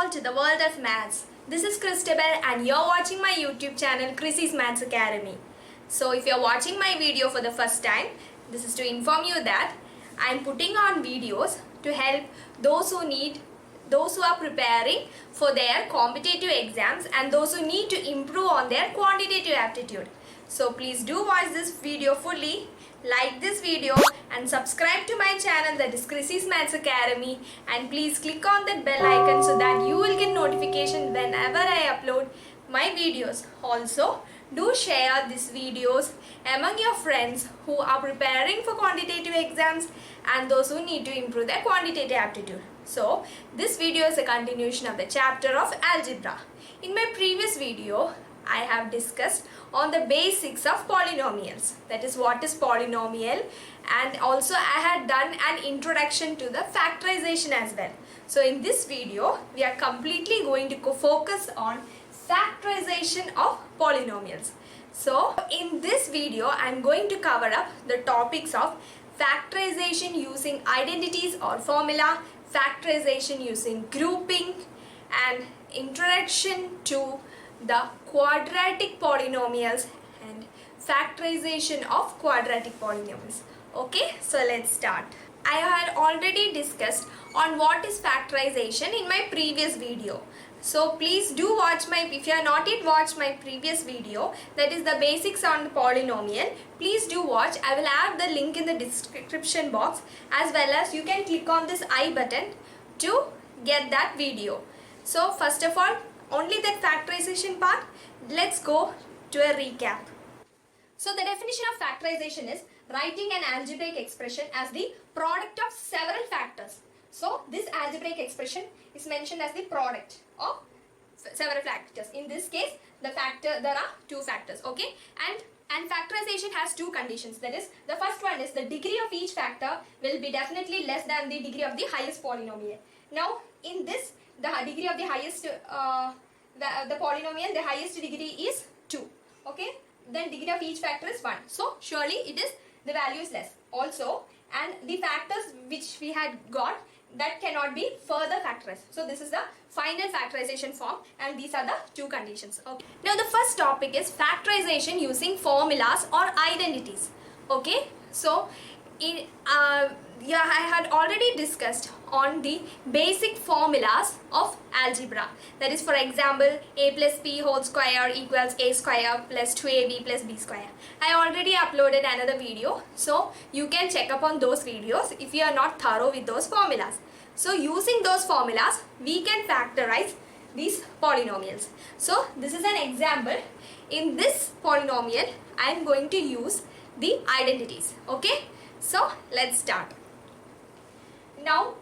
all to the world of maths. This is Christabel and you're watching my YouTube channel KRISY'S Maths Academy. So if you're watching my video for the first time, this is to inform you that I'm putting on videos to help those who are preparing for their competitive exams and those who need to improve on their quantitative aptitude. So please do watch this video fully, like this video and subscribe to my channel, that is KRISY'S Maths Academy, and please click on that bell icon so that you will get notification whenever I upload my videos. Also, do share these videos among your friends who are preparing for quantitative exams and those who need to improve their quantitative aptitude. So, this video is a continuation of the chapter of algebra. In my previous video, I have discussed on the basics of polynomials, that is what is polynomial, and also I had done an introduction to the factorization as well. So in this video we are completely going to focus on factorization of polynomials. So in this video I am going to cover up the topics of factorization using identities or formula, factorization using grouping, and introduction to the quadratic polynomials and factorization of quadratic polynomials. Okay, so let's start. I had already discussed on what is factorization in my previous video. So please do watch if you have not yet watched my previous video, that is the basics on the polynomial, please do watch. I will add the link in the description box, as well as you can click on this I button to get that video. So first of all, only that factorization part, let's go to a recap. So the definition of factorization is writing an algebraic expression as the product of several factors. So this algebraic expression is mentioned as the product of several factors. In this case, there are two factors, okay? And factorization has two conditions. That is, the first one is the degree of each factor will be definitely less than the degree of the highest polynomial. Now, in this, the degree of the highest, the polynomial, the highest degree is 2, okay? Then degree of each factor is 1. So, surely the value is less. Also, and the factors which we had got, that cannot be further factorized. So, this is the final factorization form, and these are the two conditions. Okay. Now, the first topic is factorization using formulas or identities. Okay. So, I had already discussed on the basic formulas of algebra. That is, for example, a plus b whole square equals a square plus 2ab plus b square. I already uploaded another video, so you can check up on those videos if you are not thorough with those formulas. So using those formulas, we can factorize these polynomials. So this is an example. In this polynomial, I am going to use the identities. Okay. So let's start. Now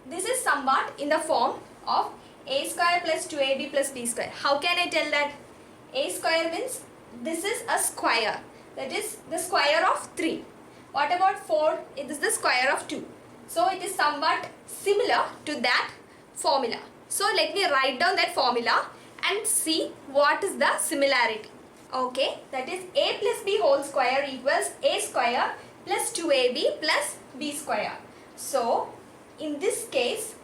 this is somewhat in the form of a square plus 2ab plus b square. How can I tell that? A square means this is a square, that is the square of 3. What about 4? It is the square of 2. So it is somewhat similar to that formula. So let me write down that formula and see what is the similarity. Okay, that is a plus b whole square equals a square plus 2ab plus b square. So in this case,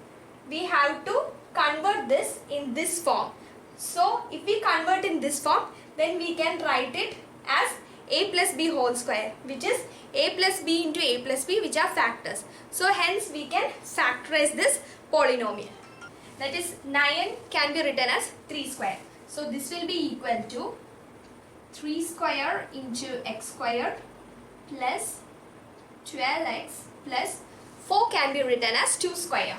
we have to convert this in this form. So if we convert in this form, then we can write it as a plus b whole square, which is a plus b into a plus b, which are factors. So hence we can factorize this polynomial. That is, 9 can be written as 3 square. So this will be equal to 3 square into x square plus 12x plus 4 can be written as 2 square.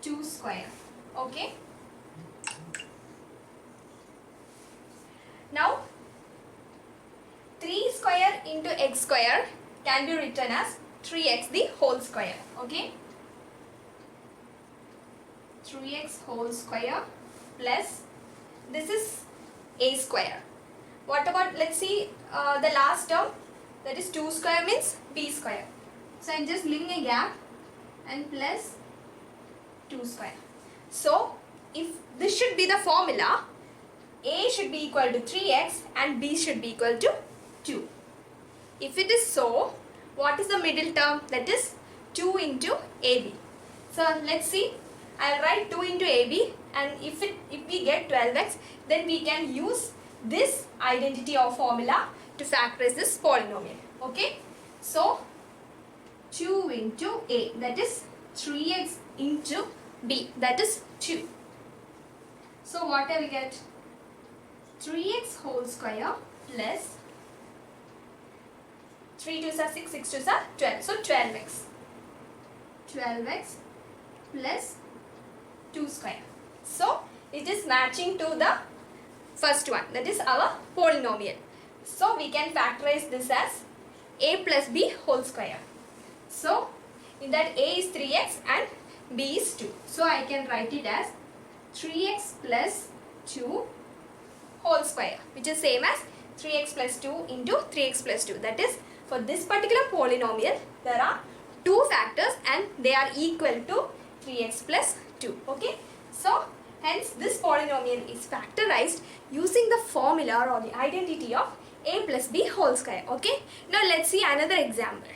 2 square. Okay. Now 3 square into x square can be written as 3x the whole square. Okay. 3x whole square plus this is a square. What about, let's see the last term, that is 2 square means b square. So I am just leaving a gap and plus 2 square. So if this should be the formula, a should be equal to 3x and b should be equal to 2. If it is so, what is the middle term? That is 2 into ab. So let's see I'll write 2 into AB, and if we get 12x, then we can use this identity or formula to factorize this polynomial. Okay, so 2 into A, that is 3x into B, that is 2. So what I will get? 3x whole square plus 3 2s are 6, 6 2s are 12. So 12x. 12x plus 2 square. So it is matching to the first one, that is our polynomial. So we can factorize this as a plus b whole square. So in that a is 3x and b is 2. So I can write it as 3x plus 2 whole square, which is same as 3x plus 2 into 3x plus 2. That is, for this particular polynomial, there are two factors and they are equal to 3x plus 2. Okay, so hence this polynomial is factorized using the formula or the identity of a plus b whole square. Okay, now let's see another example.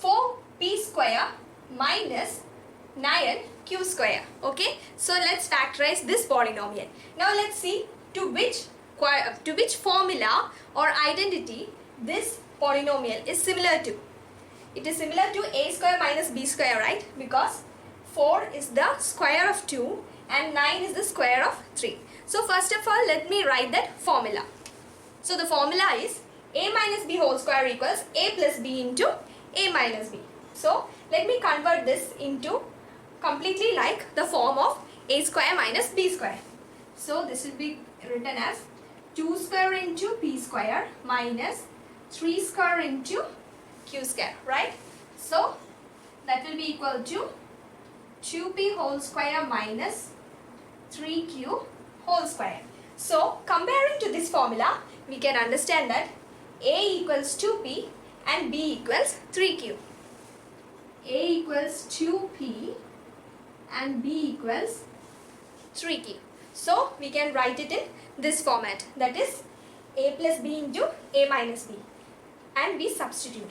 4p square minus 9q square. Okay, so let's factorize this polynomial. Now let's see to which formula or identity this polynomial is similar to. It is similar to a square minus b square, right? Because 4 is the square of 2 and 9 is the square of 3. So first of all, let me write that formula. So the formula is a minus b whole square equals a plus b into a minus b. So let me convert this into completely like the form of a square minus b square. So this will be written as 2 square into p square minus 3 square into q square, right? So that will be equal to 2p whole square minus 3q whole square. So comparing to this formula, we can understand that a equals 2p and b equals 3q. A equals 2p and b equals 3q. So we can write it in this format, that is a plus b into a minus b, and we substitute.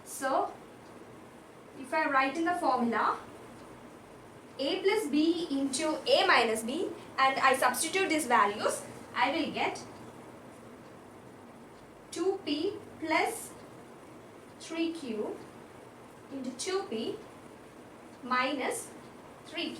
So if I write in the formula a plus b into a minus b and I substitute these values, I will get 2p plus 3q into 2p minus 3q.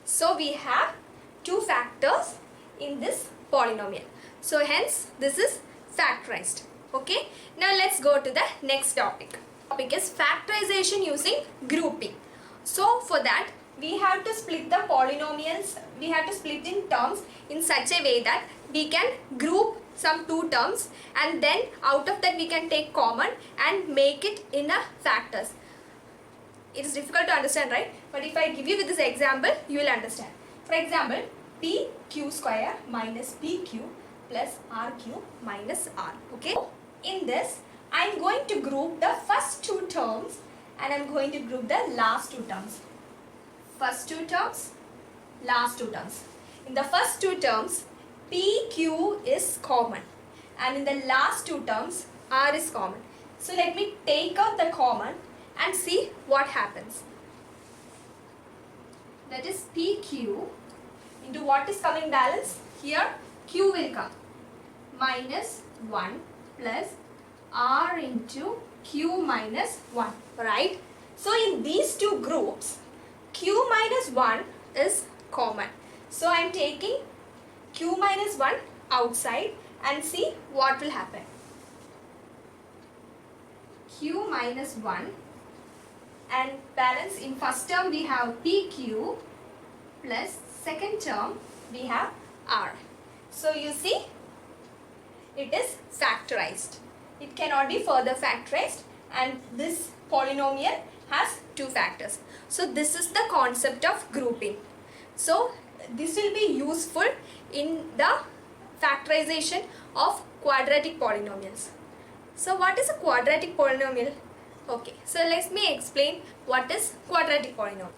So we have two factors in this polynomial. So hence this is factorized. Okay. Now let's go to the next topic. Topic is factorization using grouping. So for that we have to split the polynomials. We have to split in terms in such a way that we can group some two terms and then out of that we can take common and make it in a factors. It is difficult to understand, right? But if I give you with this example, you will understand. For example, pq square minus pq plus rq minus r. Okay. In this, I am going to group the first two terms and I am going to group the last two terms. First two terms, last two terms. In the first two terms, pq is common and in the last two terms, r is common. So let me take out the common and see what happens. That is pq into what is coming balance? Here q will come. Minus 1 plus r into q minus 1. Right? So in these two groups, q minus 1 is common. So I am taking q minus 1 outside and see what will happen. Q minus 1 and balance in first term we have pq plus second term we have r. So you see it is factorized. It cannot be further factorized and this polynomial has two factors. So this is the concept of grouping. So this will be useful in the factorization of quadratic polynomials. So what is a quadratic polynomial? Okay, so let me explain what is quadratic polynomial.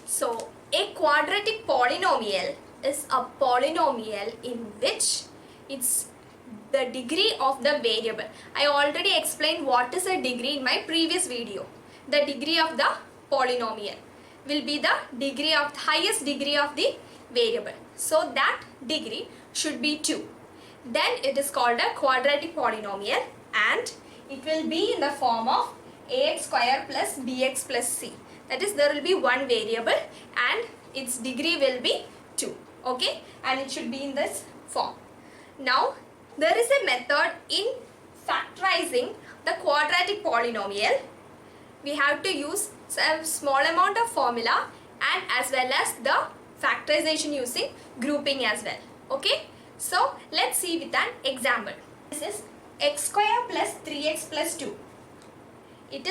So a quadratic polynomial is a polynomial in which it's the degree of the variable. I already explained what is a degree in my previous video. The degree of the polynomial. will be the degree of highest degree of the variable. So that degree should be 2. Then it is called a quadratic polynomial, and it will be in the form of ax square plus bx plus c. That is, there will be one variable and its degree will be 2. Okay, and it should be in this form. Now there is a method in factorizing the quadratic polynomial. We have to use some small amount of formula and as well as the factorization using grouping as well. Okay, so let's see with an example. This is x square plus 3x plus 2. It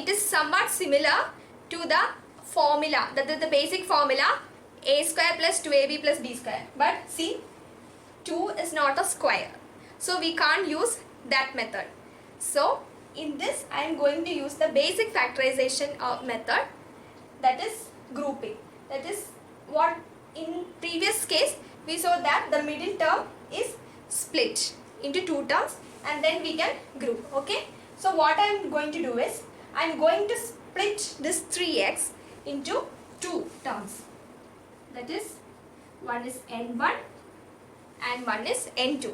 is somewhat similar to the formula, the basic formula a square plus 2ab plus b square. But see, 2 is not a square, so we can't use that method. So in this I am going to use the basic factorization method, that is grouping. That is what in previous case we saw that the middle term is split into 2 terms and then we can group. Okay, so what I am going to do is I am going to split this 3x into 2 terms. That is, one is n1 and one is n2.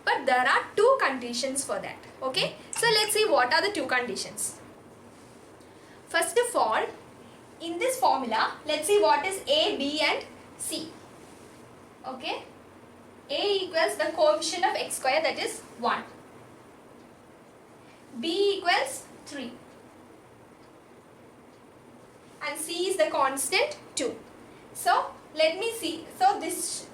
But there are 2 conditions for that. Okay, so let's see what are the 2 conditions. First of all, in this formula, let's see what is a, b and c. Okay, a equals the coefficient of x square, that is 1. b equals 3. And c is the constant 2. So let me see. So this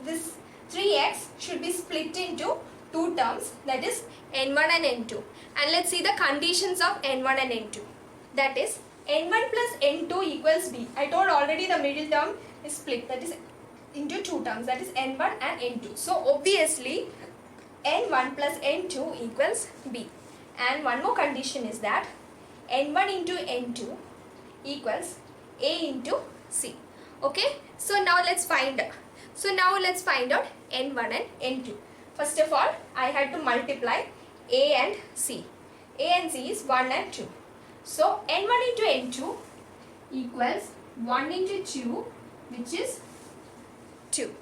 3x should be split into 2 terms, that is n1 and n2. And let's see the conditions of n1 and n2. That is, n1 plus n2 equals b. I told already the middle term is split, that is into 2 terms, that is n1 and n2. So obviously n1 plus n2 equals b. And one more condition is that n1 into n2 equals a into c. Okay, so now let's find out n1 and n2. First of all, I had to multiply a and c. A and c is 1 and 2. So n1 into n2 equals 1 into 2, which is 2.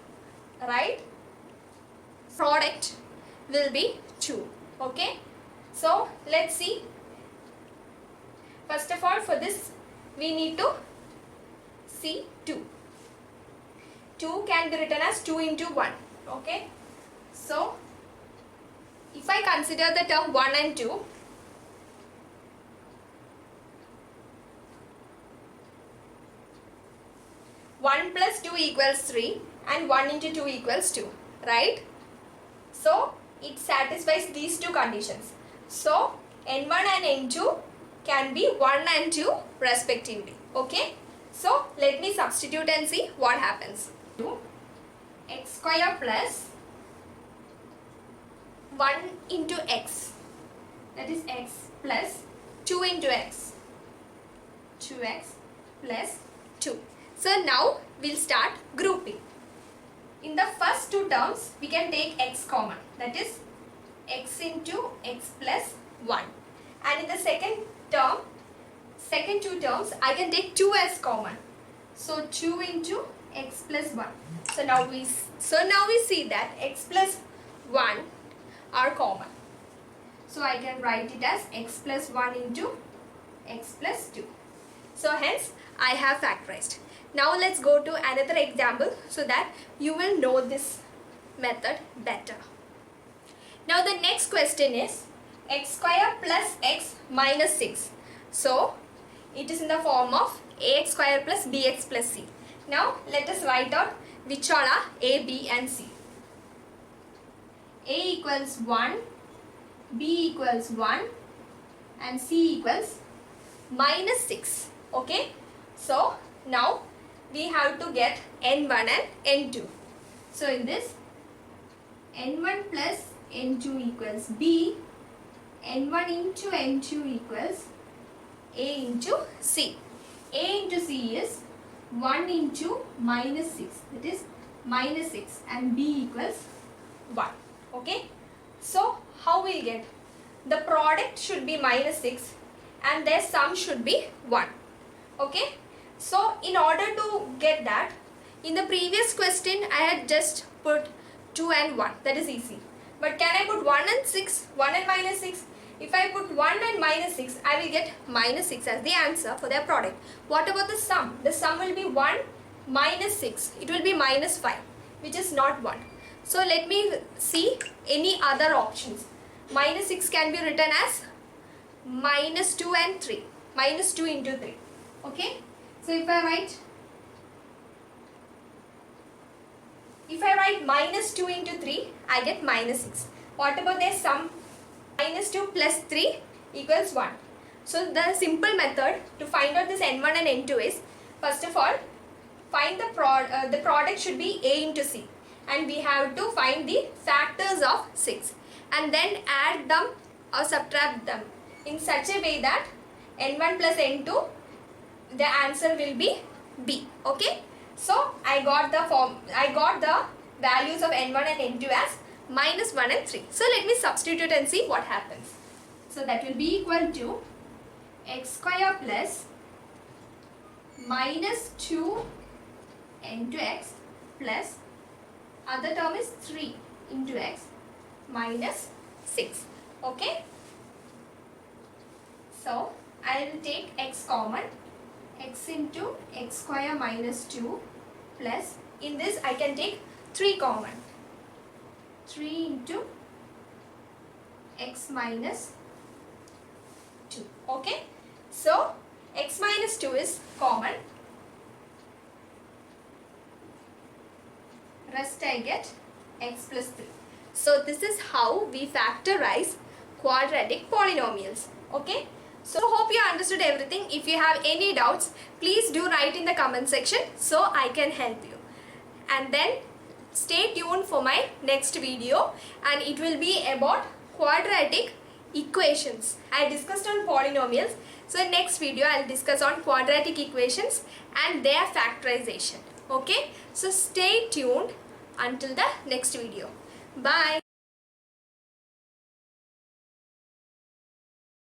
Right? Product will be 2. Okay, so let's see. First of all, for this we need to see 2. 2 can be written as 2 into 1. Okay, so if I consider the term 1 and 2, 1 plus 2 equals 3 and 1 into 2 equals 2, right? So it satisfies these 2 conditions. So n1 and n2 can be 1 and 2 respectively. Okay, so let me substitute and see what happens. X square plus 1 into x, that is x, plus 2 into x, 2x plus 2. So now we'll start grouping. In the first 2 terms we can take x common, that is x into x plus 1. And in the second 2 terms I can take 2s common, so 2 into x plus 1. So now we see that x plus 1 are common. So I can write it as x plus 1 into x plus 2. So hence I have factorized. Now let's go to another example so that you will know this method better. Now the next question is x square plus x minus 6. So it is in the form of ax square plus bx plus c. Now let us write out which all are a, b and c. A equals 1, b equals 1 and c equals minus 6. Okay, so now we have to get n1 and n2. So in this, n1 plus n2 equals b, n1 into n2 equals a into c. A into c is 1 into minus 6, that is minus 6, and b equals 1. Okay, so how we get? The product should be minus 6 and their sum should be 1. Okay, So in order to get that, in the previous question I had just put 2 and 1, that is easy. But can I put 1 and 6, 1 and minus 6? If I put 1 and minus 6, I will get minus 6 as the answer for their product. What about the sum? The sum will be 1 minus 6. It will be minus 5, which is not 1. So let me see any other options. Minus 6 can be written as minus 2 and 3. Minus 2 into 3. Okay? So if I write minus 2 into 3, I get minus 6. What about their sum? Minus 2 plus 3 equals 1. So the simple method to find out this n1 and n2 is, first of all, find the product should be a into c. And we have to find the factors of 6. And then add them or subtract them in such a way that n1 plus n2, the answer will be B. Okay? So I got the values of n1 and n2 as minus 1 and 3. So let me substitute and see what happens. So that will be equal to x square plus minus 2 into x plus other term is 3 into x minus 6. Okay? So I will take x common, x into x square minus 2 plus, in this I can take 3 common, 3 into x minus 2. Okay? So x minus 2 is common, rest I get x plus 3. So this is how we factorize quadratic polynomials. Okay? So hope you understood everything. If you have any doubts, please do write in the comment section so I can help you. And then stay tuned for my next video, and it will be about quadratic equations. I discussed on polynomials. So in next video I will discuss on quadratic equations and their factorization. Okay? So stay tuned until the next video. Bye.